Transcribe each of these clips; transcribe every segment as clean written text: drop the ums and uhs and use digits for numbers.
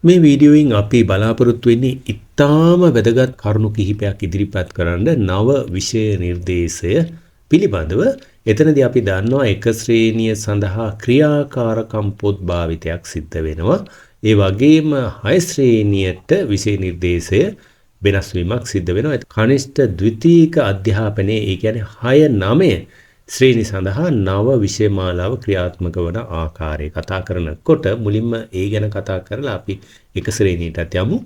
මේ වීඩියෝයින් අපි බලාපොරොත්තු වෙන්නේ ඉතාම වැදගත් කරුණු කිහිපයක් ඉදිරිපත් කරන්න නව විෂය නිර්දේශය පිළිබඳව. එතනදී අපි දන්නවා එක ශ්‍රේණිය සඳහා ක්‍රියාකාරකම් පොත් භාවිතයක් සිද්ධ වෙනවා. ඒ වගේම 6 ශ්‍රේණියට විෂය නිර්දේශය වෙනස් වීමක් සිද්ධ වෙනවා. කනිෂ්ඨ ද්විතීයික අධ්‍යාපනයේ ඒ කියන්නේ 6 9 ශ්‍රේණි සඳහා නව විෂය මාලාව ක්‍රියාත්මක වන ආකාරය කතා කරනකොට මුලින්ම ඒ ගැන කතා කරලා අපි එක ශ්‍රේණියටත් යමු.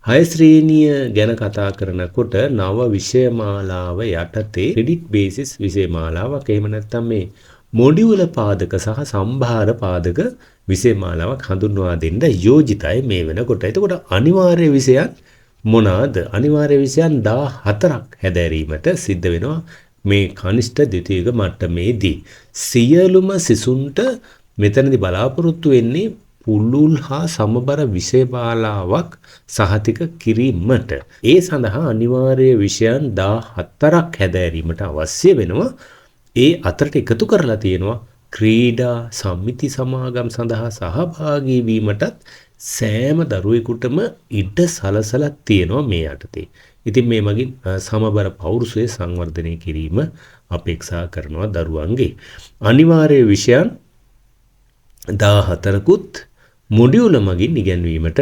6 ශ්‍රේණිය ගැන කතා කරනකොට නව විෂය මාලාව යටතේ ක්‍රෙඩිට් බේසිස් විෂය මාලාවක් එහෙම නැත්නම් මේ මොඩියුල පාදක සහ සම්භාර පාදක විෂය මාලාවක් හඳුන්වා දෙන්න යෝජිතයි මේ වෙනකොට. එතකොට අනිවාර්ය විෂයන් මොනවාද? අනිවාර්ය විෂයන් 14ක් හැදෑරීමට සිද්ධ වෙනවා. මේ කනිෂ්ඨ ද්විතීයික මට්ටමේදී සියලුම සිසුන්ට මෙතනදී බලාපොරොත්තු වෙන්නේ පුළුල් හා සමබර විෂය මාලාවක් සහතික කිරීමට. ඒ සඳහා අනිවාර්ය විෂයන් 14ක් හැදෑරීමට අවශ්‍ය වෙනවා. ඒ අතරට එකතු කරලා තියෙනවා ක්‍රීඩා සමිති සමාගම් සඳහා සහභාගී වීමටත් සෑම දරුවෙකුටම ඉඩ සලසලා තියෙනවා මේ යටතේ. ඉතින් මේ මගින් සමබර පෞරුෂය සංවර්ධනය කිරීම අපේක්ෂා කරනවා දරුවන්ගේ. අනිවාර්ය විෂයන් 14කුත් මොඩියුල මගින් ඉගෙනවීමට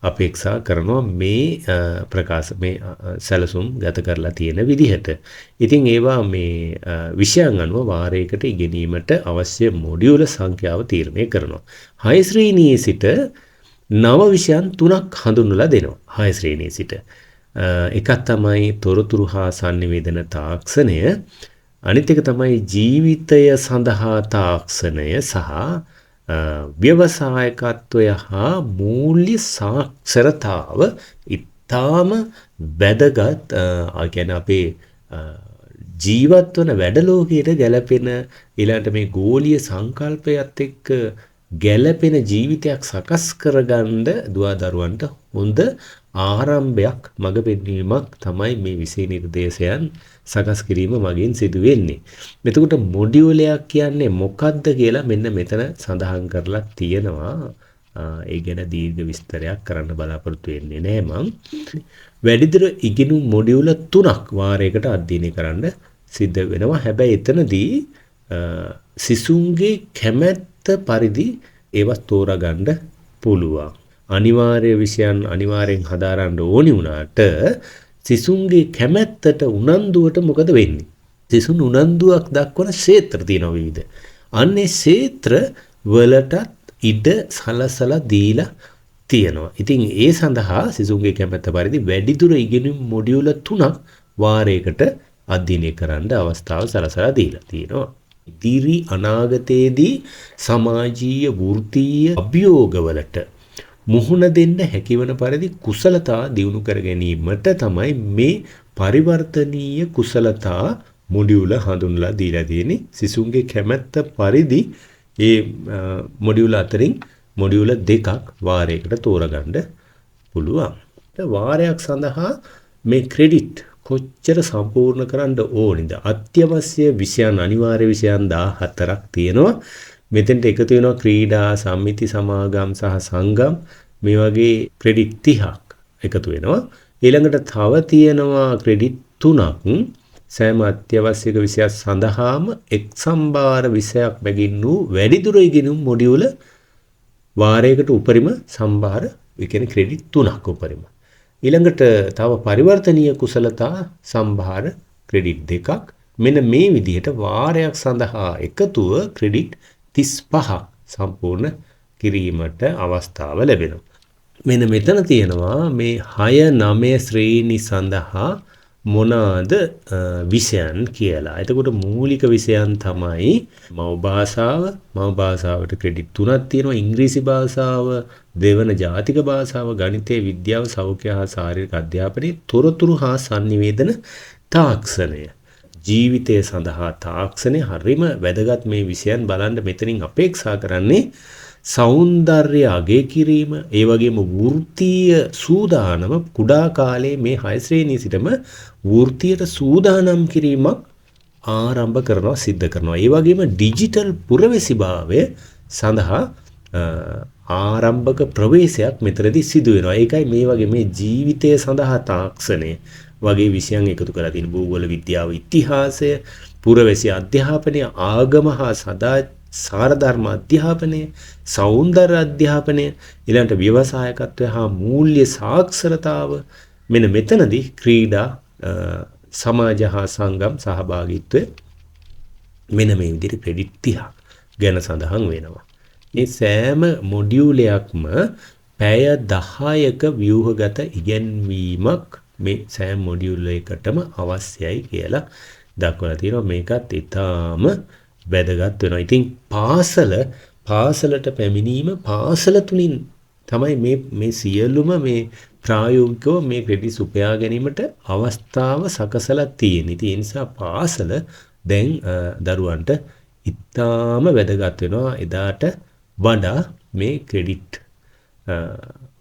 අපේක්ෂා කරනවා මේ මේ සැලසුම් ගත කරලා තියෙන විදිහට. ඉතින් ඒවා මේ විෂයන් අනුව වාරයකට ඉගෙනීමට අවශ්‍ය මොඩියුල සංඛ්‍යාව තීරණය කරනවා. 6 ශ්‍රේණියේ සිට නව විෂයන් 3ක් හඳුන්වලා දෙනවා. 6 ශ්‍රේණියේ සිට එකක් තමයි තොරතුරු හා sannivedana තාක්ෂණය, අනිත් එක තමයි ජීවිතය සඳහා තාක්ෂණය සහ ව්‍යවසායකත්වය හා මූල්‍ය සාක්ෂරතාව. ඉතාම වැදගත් කියන්නේ අපේ ජීවත් වන වැඩ ලෝකයට ගැලපෙන ඊළඟට මේ ගෝලීය සංකල්පයත් එක්ක ගැලපෙන ජීවිතයක් සකස් කරගන්න දුවදරුවන්ට හොඳ ආරම්භයක් මඟ පෙන්වීමක් තමයි මේ විෂය නිර්දේශයන් සකස් කිරීම මගින් සිදු වෙන්නේ. එතකොට මොඩියුලයක් කියන්නේ මොකක්ද කියලා මෙන්න මෙතන සඳහන් කරලා තියෙනවා. ඒ ගැන දීර්ඝ විස්තරයක් කරන්න බලාපොරොත්තු වෙන්නේ නැහැ මම. වැඩිදුර ඉගෙනුම් මොඩියුල 3ක් වාරයකට අධ්‍යයනය කරන්න සිද්ධ වෙනවා. හැබැයි එතනදී සිසුන්ගේ කැමැත්ත පරිදි ඒවා තෝරාගන්න පුළුවන්. අනිවාර්ය විෂයන් අනිවාර්යෙන් හදාරන්න ඕනි වුණාට සිසුන්ගේ කැමැත්තට උනන්දුවට මොකද වෙන්නේ? සිසුන් උනන්දුවක් දක්වන ක්ෂේත්‍ර තියෙනවා විවිධ. අන්නේ ක්ෂේත්‍ර වලටත් ඉඩ සලසලා දීලා තියෙනවා. ඉතින් ඒ සඳහා සිසුන්ගේ කැමැත්ත පරිදි වැඩිදුර ඉගෙනුම් මොඩියුල 3ක් වාරයකට අධ්‍යයනය කරන්න අවස්ථාව සලසලා දීලා තියෙනවා. ඉදිරි අනාගතයේදී සමාජීය වෘත්තීය අභියෝගවලට මුහුණ දෙන්න හැකිවන පරිදි කුසලතා දියුණු කර ගැනීමට තමයි මේ පරිවර්තනීය කුසලතා මොඩියුල හඳුන්වලා දීලා තියෙන්නේ. සිසුන්ගේ කැමැත්ත පරිදි ඒ මොඩියුල අතරින් මොඩියුල 2ක් වාරයකට තෝරගන්න පුළුවන්. වාරයක් සඳහා මේ ක්‍රෙඩිට් කොච්චර සම්පූර්ණ කරන්න ඕනිද? අත්‍යවශ්‍ය විෂයන් අනිවාර්ය විෂයන් 14ක් තියෙනවා. මෙතෙන්ට එකතු වෙනවා ක්‍රීඩා සමිති සමාගම් සහ සංගම් මේ වගේ ක්‍රෙඩිට් 30ක් එකතු වෙනවා. ඊළඟට තව තියෙනවා ක්‍රෙඩිට් 3ක් සෑම අත්‍යවශ්‍ය විෂයක් සඳහාම එක් සම්භාර විෂයක් බැගින් වූ වැඩිදුර ඉගෙනුම් මොඩියුල වාරයකට උපරිම සම්භාර ඒ කියන්නේ ක්‍රෙඩිට් 3ක් උපරිම. ඊළඟට තව පරිවර්තනීය කුසලතා සම්භාර ක්‍රෙඩිට් 2ක්. මෙන්න මේ විදිහට වාරයක් සඳහා එකතුව ක්‍රෙඩිට් 35ක් සම්පූර්ණ කිරීමට අවස්ථාව ලැබෙනවා. මෙන්න මෙතන තියෙනවා මේ 6 9 ශ්‍රේණි සඳහා මොනවාද විෂයන් කියලා. එතකොට මූලික විෂයන් තමයි මව් භාෂාව. මව් භාෂාවට ක්‍රෙඩිට් 3ක් තියෙනවා. ඉංග්‍රීසි භාෂාව, දෙවන ජාතික භාෂාව, ගණිතය, විද්‍යාව, සෞඛ්‍ය හා ශාරීරික අධ්‍යාපනයේ තොරතුරු හා sannivedana තාක්ෂණය. ජීවිතය සඳහා තාක්ෂණය හරිම වැදගත් මේ විෂයන් බලන්න මෙතනින් අපේක්ෂා කරන්නේ සෞන්දර්ය අගය කිරීම, ඒ වගේම වෘත්තීය සූදානම කුඩා කාලේ මේ 6 ශ්‍රේණිය සිටම වෘත්තියට සූදානම් කිරීමක් ආරම්භ කරනවා සිද්ධ කරනවා. ඒ වගේම ඩිජිටල් පුරවැසිභාවය සඳහා ආරම්භක ප්‍රවේශයක් මෙතනදී සිදු වෙනවා. ඒකයි මේ වගේ මේ ජීවිතය සඳහා තාක්ෂණය වගේ විෂයන් එකතු කරලා තියෙන භූගෝල විද්‍යාව, ඉතිහාසය, පුරවැසි අධ්‍යාපනය, ආගම හා සාරධර්ම අධ්‍යාපනය, සෞන්දර්ය අධ්‍යාපනය, ඊළඟට ව්‍යවසායකත්වය හා මූල්‍ය සාක්ෂරතාව. මෙන්න මෙතනදී ක්‍රීඩා, සමාජ හා සංගම් සහභාගීත්වය මෙන්න මේ විදිහට ක්‍රෙඩිට් 30ක් ගැන සඳහන් වෙනවා. මේ සෑම මොඩියුලයක්ම පැය 10ක ව්‍යුහගත ඉගැන්වීමක් මේ සෑම මොඩියුල් එකටම අවශ්‍යයි කියලා දක්වලා තියෙනවා. මේකත් ඊටාම වැදගත් වෙනවා. ඉතින් පාසලට පැමිණීම පාසල තුලින් තමයි මේ සියලුම මේ ප්‍රායෝගිකව මේ ක්‍රෙඩිට්ස් උපයා ගැනීමට අවස්ථාව සකසලා තියෙන. ඉතින් ඒ නිසා පාසල දැන් දරුවන්ට ඉතාම වැදගත් වෙනවා. එදාට වඩා මේ ක්‍රෙඩිට්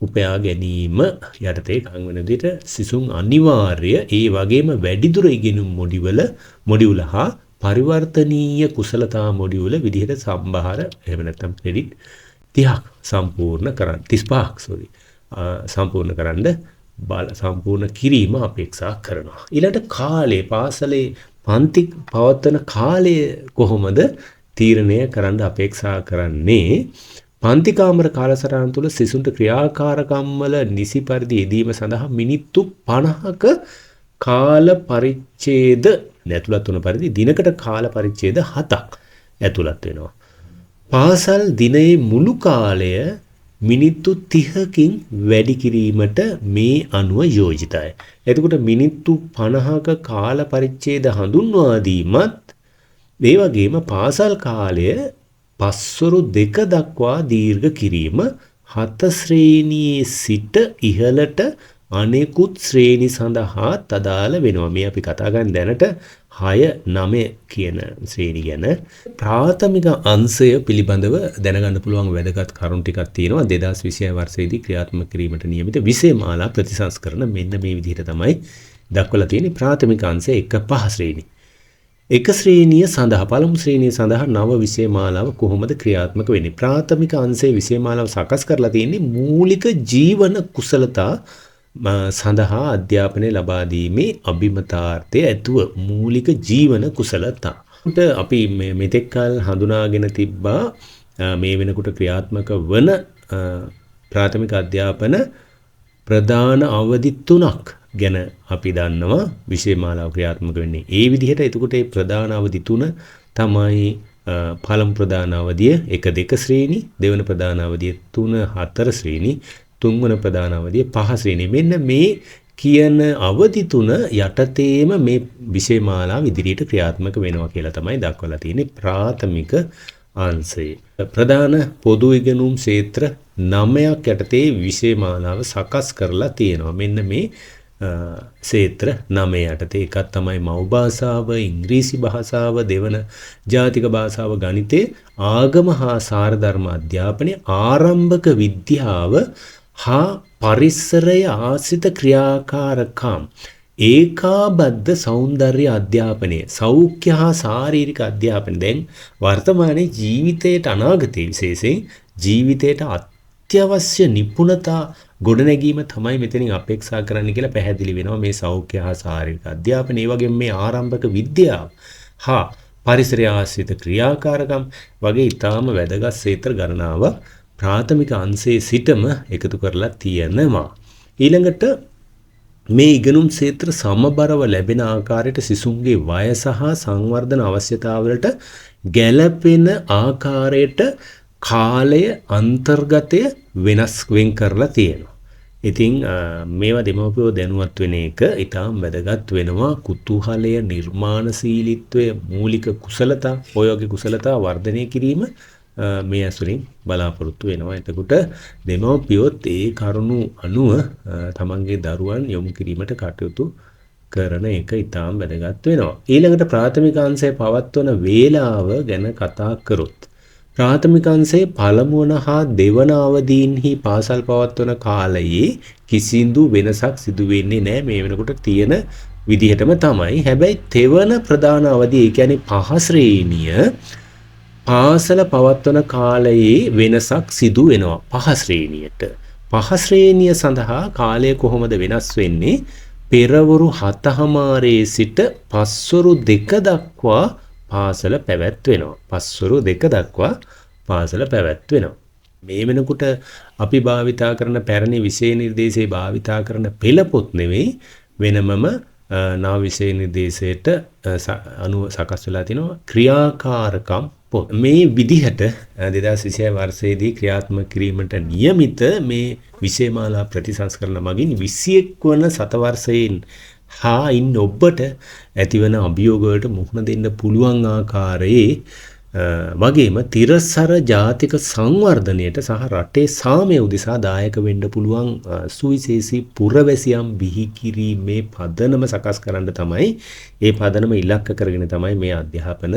උපයා ගැනීම යටතේ කන් වෙන විදිහට සිසුන් අනිවාර්ය ඒ වගේම වැඩිදුර ඉගෙනුම් මොඩියුල හා පරිවර්තනීය කුසලතා මොඩියුල විදිහට සම්භාර එහෙම නැත්නම් ක්‍රෙඩිට් 30ක් සම්පූර්ණ කරන්න 35ක් සම්පූර්ණ කරන්න සම්පූර්ණ කිරීම අපේක්ෂා කරනවා. ඊළඟට කාලේ පාසලේ පන්ති පවත්වන කාලය කොහොමද තීරණය කරන්න අපේක්ෂා කරන්නේ? පන්ති කාමර කාලසටහන තුළ සිසුන්ට ක්‍රියාකාරකම් වල නිසි පරිදි යෙදීම සඳහා මිනිත්තු 50ක කාල පරිච්ඡේද ඇතුළත් වන පරිදි දිනකට කාල පරිච්ඡේද 7ක් ඇතුළත් වෙනවා. පාසල් දිනයේ මුළු කාලය මිනිත්තු 30කින් වැඩි කිරීමට මේ අනුව යෝජිතයි. එතකොට මිනිත්තු 50ක කාල පරිච්ඡේද හඳුන්වා දීමත් ඒ වගේම පාසල් කාලය පස්වරු 2 දක්වා දීර්ඝ කිරීම 7 ශ්‍රේණියේ සිට ඉහළට අනෙකුත් ශ්‍රේණි සඳහා අදාළ වෙනවා. මේ අපි කතා කරන දැනට 6 9 කියන ශ්‍රේණි ගැන. ප්‍රාථමික අංශය පිළිබඳව දැනගන්න පුළුවන් වැදගත් කරුණු ටිකක් තියෙනවා. 2020 වර්ෂයේදී ක්‍රියාත්මක කිරීමට නියමිත විෂයමාලා ප්‍රතිසංස්කරණ මෙන්න මේ විදිහට තමයි දක්වලා තියෙන්නේ. ප්‍රාථමික අංශය 1-5 ශ්‍රේණි. එක ශ්‍රේණිය සඳහා පළමු ශ්‍රේණිය සඳහා නව විෂයමාලාව කොහොමද ක්‍රියාත්මක වෙන්නේ? ප්‍රාථමික අංශයේ විෂයමාලාව සකස් කරලා තියෙන්නේ මූලික ජීවන කුසලතා සඳහා අධ්‍යාපනය ලබා දීමේ අභිමතාර්ථය ඇතුව මූලික ජීවන කුසලතා. අපි මෙතෙක් කල හඳුනාගෙන තිබ්බා මේ වෙනකොට ක්‍රියාත්මක වන ප්‍රාථමික අධ්‍යාපන ප්‍රධාන අවධි 3ක් ගැන අපි දන්නවා විෂයමාලාව ක්‍රියාත්මක වෙන්නේ. ඒ විදිහට එතකොට මේ ප්‍රධාන අවධි 3 තමයි පළමු ප්‍රධාන අවධිය 1-2 ශ්‍රේණි, දෙවන ප්‍රධාන අවධිය 3-4 ශ්‍රේණි, තුන්වන ප්‍රධාන අවධිය 5 ශ්‍රේණි. මෙන්න මේ කියන අවධි 3 යටතේම මේ විෂයමාලාව ඉදිරියට ක්‍රියාත්මක වෙනවා කියලා තමයි දක්වලා තියෙන්නේ ප්‍රාථමික අංශයේ. ප්‍රධාන පොදු ඉගෙනුම් ක්ෂේත්‍ර 9ක් යටතේ විෂයමාලාව සකස් කරලා තියෙනවා. මෙන්න මේ ක්ෂේත්‍ර 9 යටතේ එකක් තමයි මව් භාෂාව, ඉංග්‍රීසි භාෂාව, දෙවන ජාතික භාෂාව, ගණිතය, ආගම හා සාරධර්ම අධ්‍යාපනය, ආරම්භක විද්‍යාව හා පරිසරය ආශ්‍රිත ක්‍රියාකාරකම්, ඒකාබද්ධ සෞන්දර්ය අධ්‍යාපනය, සෞඛ්‍ය හා ශාරීරික අධ්‍යාපනය. දැන් වර්තමානයේ ජීවිතයට අනාගතයේ විශේෂයෙන් ජීවිතයට අත්‍යවශ්‍ය නිපුණතා ගොඩනැගීම තමයි මෙතනින් අපේක්ෂා කරන්න කියලා පැහැදිලි වෙනවා. මේ සෞඛ්‍ය හා ශාරීරික අධ්‍යාපනය, ඒ වගේම මේ ආරම්භක විද්‍යාව හා පරිසරය ආශ්‍රිත ක්‍රියාකාරකම් වගේ ඊටාම වැදගත් ක්ෂේත්‍ර ගණනාවක් ප්‍රාථමික අංශයේ සිටම එකතු කරලා තියෙනවා. ඊළඟට මේ ඉගෙනුම් ක්ෂේත්‍ර සමබරව ලැබෙන ආකාරයට සිසුන්ගේ වයස හා සංවර්ධන අවශ්‍යතාවලට ගැළපෙන ආකාරයට කාලය අන්තර්ගතය වෙන් කරලා තියෙනවා. ඉතින් මේවා දෙමව්පියෝ දැනුවත් වෙන එක ඊටාම වැදගත් වෙනවා. කුතුහලය, නිර්මාණශීලීත්වය, මූලික කුසලතා, ඔය වගේ කුසලතා වර්ධනය කිරීම මේ ඇසුරින් බලාපොරොත්තු වෙනවා. එතකොට දෙමව්පියොත් ඒ කරුණු අනුව තමන්ගේ දරුවන් යොමු කිරීමට කටයුතු කරන එක ඊටාම වැදගත් වෙනවා. ඊළඟට ප්‍රාථමික අංශය පවත්වන වේලාව ගැන කතා කරොත් ප්‍රාථමික අංශයේ පළමුවන හා දෙවන අවදීන්හි පාසල් පවත්වන කාලයේ කිසිදු වෙනසක් සිදු වෙන්නේ නැහැ. මේ වෙනකොට තියෙන විදිහටම තමයි. හැබැයි තෙවන ප්‍රධාන අවධිය, ඒ කියන්නේ 5 ශ්‍රේණිය පාසල පවත්වන කාලයේ වෙනසක් සිදු වෙනවා පහ ශ්‍රේණියට. පහ ශ්‍රේණිය සඳහා කාලය කොහොමද වෙනස් වෙන්නේ? පෙරවරු 7:00 සිට පස්වරු 2 දක්වා පාසල පැවැත්වෙනවා. පස්වරු 2 දක්වා පාසල පැවැත්වෙනවා. මේ වෙනකොට අපි භාවිතා කරන පැරණි විෂය නිර්දේශයේ භාවිතා කරන පෙළ පොත් නෙවෙයි වෙනමම නව විෂය නිර්දේශයට අනුව සකස් වෙලා තිනවා ක්‍රියාකාරකම් පොත්. මේ විදිහට 2026 වර්ෂයේදී ක්‍රියාත්මක කිරීමට නියමිත මේ විෂය මාලා ප්‍රතිසංස්කරණ මගින් 21 වන සතවර්ෂයෙන් හා ඉන්න ඔබට ඇතිවන අභියෝග වලට මුහුණ දෙන්න පුළුවන් ආකාරයේ වගේම තිරසර ජාතික සංවර්ධනයට සහ රටේ සාමය උදෙසා දායක වෙන්න පුළුවන් සුවිශේෂී පුරවැසියන් බිහි කිරීමේ පදනම සකස් කරන්න තමයි ඒ පදනම ඉලක්ක කරගෙන තමයි මේ අධ්‍යාපන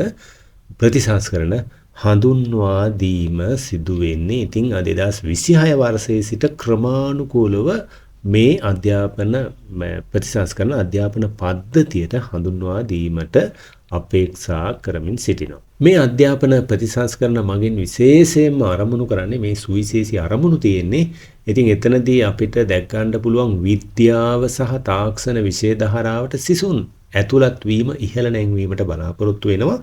ප්‍රතිසංස්කරණ හඳුන්වා දීම සිදු වෙන්නේ. ඉතින් 2026 වර්ෂයේ සිට ක්‍රමානුකූලව මේ අධ්‍යාපන ප්‍රතිසංස්කරණ අධ්‍යාපන පද්ධතියට හඳුන්වා දීමට අපේක්ෂා කරමින් සිටිනවා. මේ අධ්‍යාපන ප්‍රතිසංස්කරණ මගින් විශේෂයෙන්ම අරමුණු කරන්නේ මේ සුවිශේෂී අරමුණු තියෙන්නේ. ඉතින් එතනදී අපිට දැක් ගන්න පුළුවන් විද්‍යාව සහ තාක්ෂණ විෂය ධාරාවට සිසුන් ඇතුළත් වීම ඉහළ නැංවීමට බලාපොරොත්තු වෙනවා.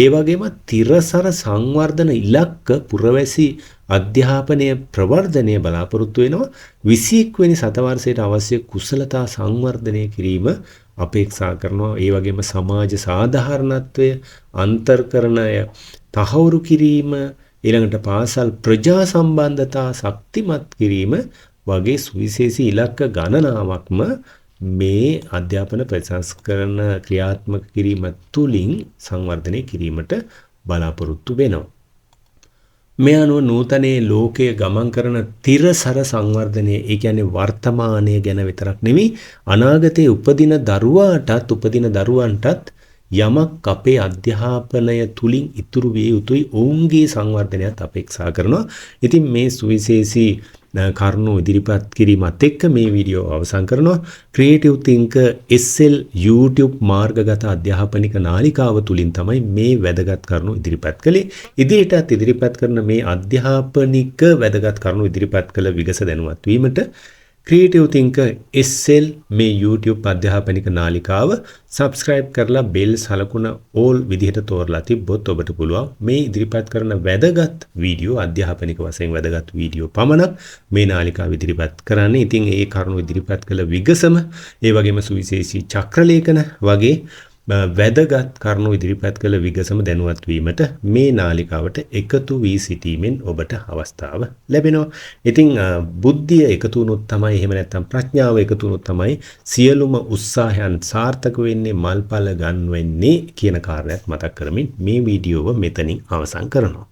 ඒ වගේම තිරසර සංවර්ධන ඉලක්ක පුරවැසි අධ්‍යාපනය ප්‍රවර්ධනය බලාපොරොත්තු වෙනවා. 21 වෙනි සතවර්ෂයට අවශ්‍ය කුසලතා සංවර්ධනය කිරීම අපේක්ෂා කරනවා. ඒ වගේම සමාජ සාධාරණත්වය අන්තර්කරණය තහවුරු කිරීම, ඊළඟට පාසල් ප්‍රජා සම්බන්ධතා ශක්තිමත් කිරීම වගේ සුවිශේෂී ඉලක්ක ගණනාවක්ම මේ අධ්‍යාපන ප්‍රතිසංස්කරණ ක්‍රියාත්මක කිරීම තුළින් සංවර්ධනය කිරීමට බලාපොරොත්තු වෙනවා. මේ අනුව නූතනයේ ලෝකයේ ගමන් කරන තිරසර සංවර්ධනය, ඒ කියන්නේ වර්තමානය ගැන විතරක් නෙවෙයි අනාගතයේ උපදින දරුවන්ටත් යමක් අපේ අධ්‍යාපනය තුලින් ඉතුරු විය යුතුයි. ඔවුන්ගේ සංවර්ධනයත් අපේක්ෂා කරනවා. ඉතින් මේ සුවිශේෂී කරුණු ඉදිරිපත් කිරීමත් එක්ක මේ වීඩියෝ අවසන් කරනවා. ක්‍රියේටිව් තින්කර් SL YouTube මාර්ගගත අධ්‍යාපනික නාලිකාව තුලින් තමයි මේ වැදගත් කරුණු ඉදිරිපත් කළේ. ඉදිරියටත් ඉදිරිපත් කරන මේ අධ්‍යාපනික වැදගත් කරුණු ඉදිරිපත් කළ විගස දැනුවත් වීමට ක්‍රියේටිව් තින්කර් SL මේ YouTube අධ්‍යාපනික නාලිකාව subscribe කරලා bell සලකුණ all විදිහට තෝරලා තිබ්බොත් ඔබට පුළුවන් මේ ඉදිරිපත් කරන වැදගත් වීඩියෝ අධ්‍යාපනික වශයෙන් වැදගත් වීඩියෝ පමණක් මේ නාලිකාව ඉදිරිපත් කරන්නේ. ඉතින් ඒ කරුණු ඉදිරිපත් කළ විගසම ඒ වගේම සුවිශේෂී චක්‍රලේඛන වගේ වැදගත් කරුණු ඉදිරිපත් කළ විගසම දැනුවත් වීමට මේ නාලිකාවට එකතු වී සිටීමෙන් ඔබට අවස්ථාව ලැබෙනවා. ඉතින් බුද්ධිය එකතු වුණොත් තමයි, එහෙම නැත්නම් ප්‍රඥාව එකතු වුණොත් තමයි සියලුම උත්සාහයන් සාර්ථක වෙන්නේ, මල්පල ගන්වෙන්නේ කියන කාරණයක් මතක් කරමින් මේ වීඩියෝව මෙතනින් අවසන් කරනවා.